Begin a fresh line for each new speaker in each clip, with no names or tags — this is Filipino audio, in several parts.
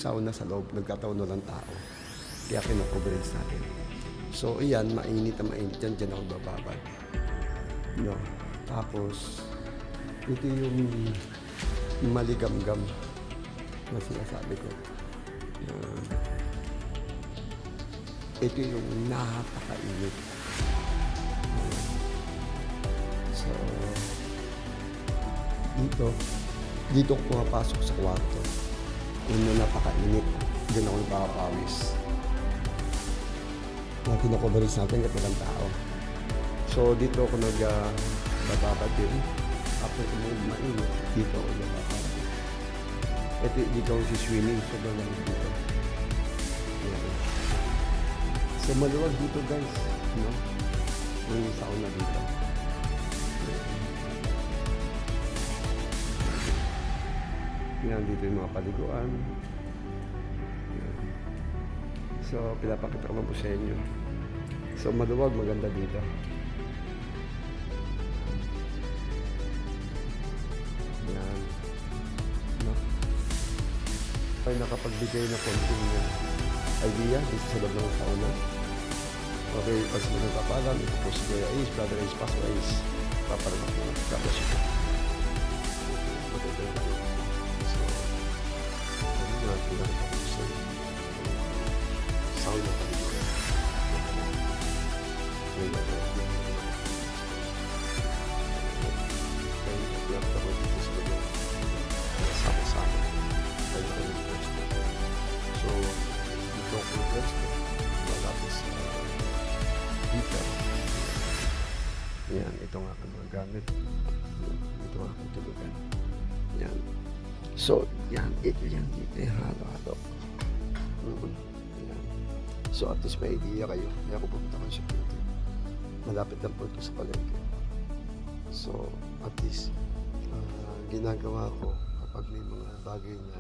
sauna sa loob, nagkataon na lang tao. Kaya kinakoverage natin. So, iyan, mainit na mainit yan, dyan ako bababad. No. Tapos, ito yung maligamgam na sinasabi ko. Ito yung napakainit. So, dito ko pumapasok sa kwarto. Yung napakainit. Diyan ako nagpapawis. Natin na coverage natin kapag ang tao. So, dito ako nagbababad din. After ko mainit, dito ako nagbababad. Ito, dito ako si-swimming. So, lang dito. Ayan. So, maluwag dito guys. No? May sauna dito. Yan, dito yung mga paliguan. Yan. So, pinapakita ko lang po sa inyo. So, maluwag, maganda dito. Yan. No? Ay nakapagbigay na konting idea dito sa loob ng sauna. Okay, pag sila ng kapalan, tapos Kuya Ace, Brother Ace, Pastor Ace, paparanak mo. God bless you. So, ano natin lang sa sauna pa dito. Sama-sama. So, dito ko malapit sa dito. Yan, ito nga ang mga gamit. Ito nga ang tulugan. Yan. So, yan, ito yan, dito yung halo-halo. Yan. So, at least may idea kayo. Kaya ako pupunta kayo sa pinto. Malapit lang po ito sa palengke. So, at least, ginagawa ko kapag may mga bagay na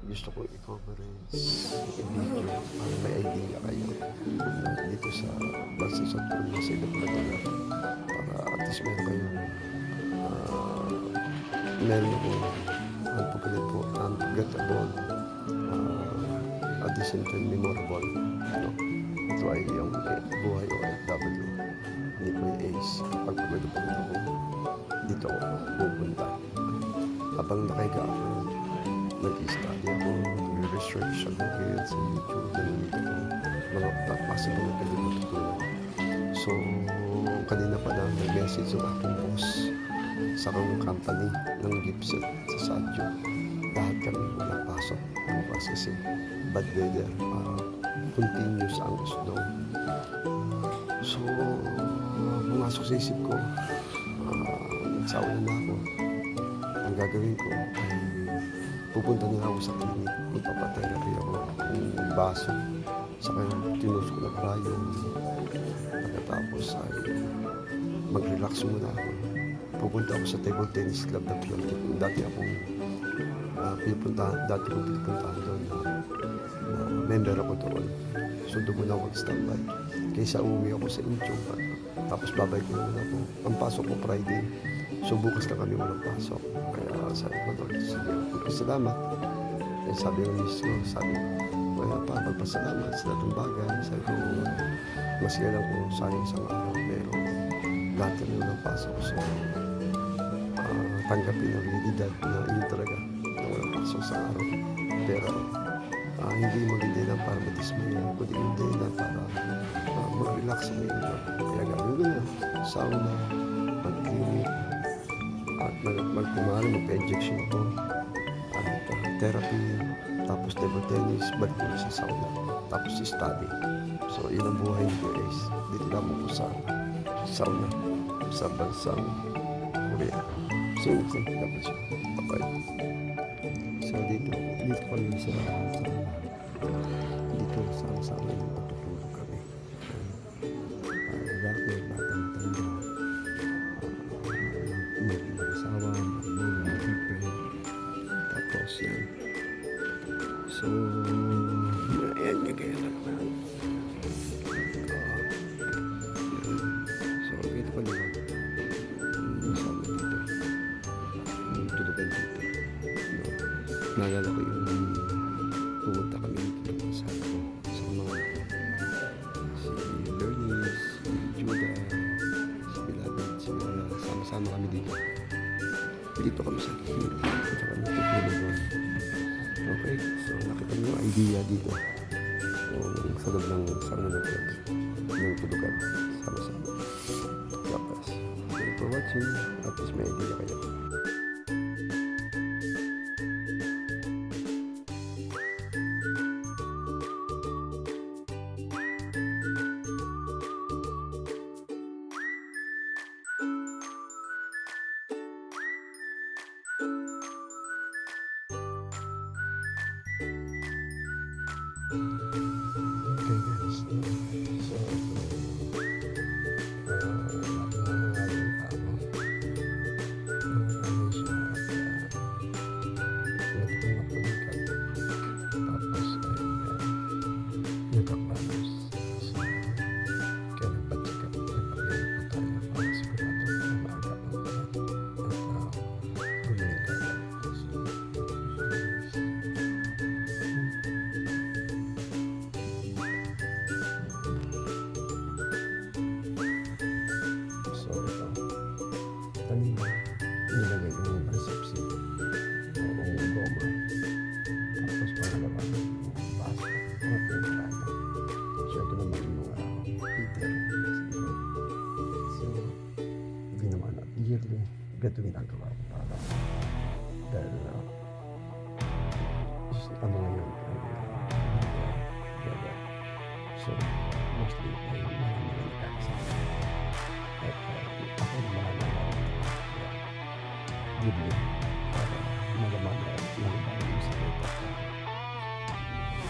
gusto ko i-coverage, i-video, para may idea kayo dito sa basta sa tulong sa ilang lugar para at least meron kayong meron ako unforgettable po, unforgettable at the same time memorable, no? Ito ay yung buhay OFW ni Kuya Ace. Pagpagod ako dito ako pupunta habang nakahiga ako, nag-study ako, nag-research sa Google, sa YouTube, nanonood ako mga possible na pwede matutunan. So, kanina pa lang nag-message yung aking boss sa akong company ng Gipset sa Sadyo. Lahat kami walang pasok bukas kasi bad weather, continuous ang snow. So, pumasok sa isip ko, nagsauna na ako. Ang gagawin ko ay pupunta na ako sa clinic, magpapatherapy ako ng baso, saka tinusok na krayon. Pagkatapos ay mag-relax muna ako. Pupunta ako sa table tennis club na pinuntahan. Dati kong pinupuntahan doon na member ako doon. So doon muna ako mag-standby. Kaysa umuwi ako sa Inchong, tapos babay ko naman ako. Ang pasok ko Friday. So bukas na kami walang pasok. Kaya sabi ko doon, salamat. Kaya sabi ng miss ko, kaya pa, magpasalamat sa datong bagay. Sabi ko, masaya lang kung sayang isang araw. Pero lahat kami walang pasok. So, tanggapin ang realidad na yun talaga na walang pasok sa araw. Pero, hindi maganda lang para madismaya, kundi hindi lang para mag-relax sa mga ito. Kaya gawin ko na, sauna, mag-clinic, at magkumari, magpa-injection ko, at therapy, tapos table tennis, balik ko sa sauna, tapos study. So, yun ang buhay ni Kuya Ace. Dito lang ako sa sauna, sa bansang Korea. So, tapos bye-bye. So, dito kami sa dito sa sauna yung matutulog kami. Lahat may bata na tanda, mag-asawa, mag-girlfriend, tapos yan. So, ayan yung kaya naman. So, ito pa naman. Sabi dito. Tulugan dito. Naalala ko yung Okay, so nakita niyo yung idea dito. Yung sa loob ng sarang ng tulugan. Sama-sama. Tapos, thank you for watching. At least may idea kayo. Okay guys, so kanina nilagay yung resepsi o goma, tapos pangalawa yung baso o pinagkala. So ito naman yung heater. So hindi naman yearly ganito ginagawa ko para dahil ano ngayon so mostly ay marami na nagkakasama at ako naman bibili para malaman na malaman yung sakit at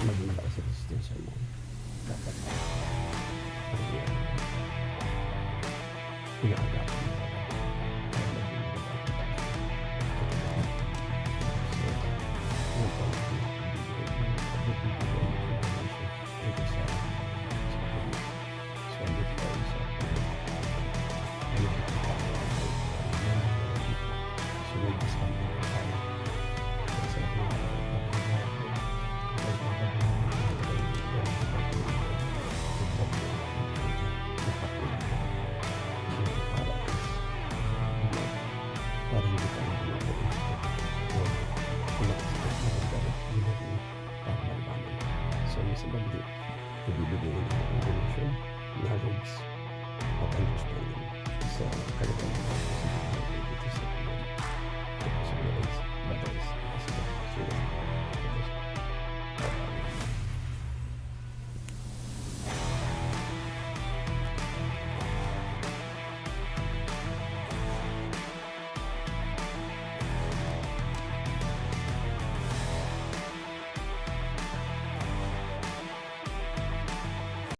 maging malakas sa resistensya mo dapat inaagapan mo para hindi ka so minsan ba hindi nabibigay ng information, knowledge at understanding sa kanilang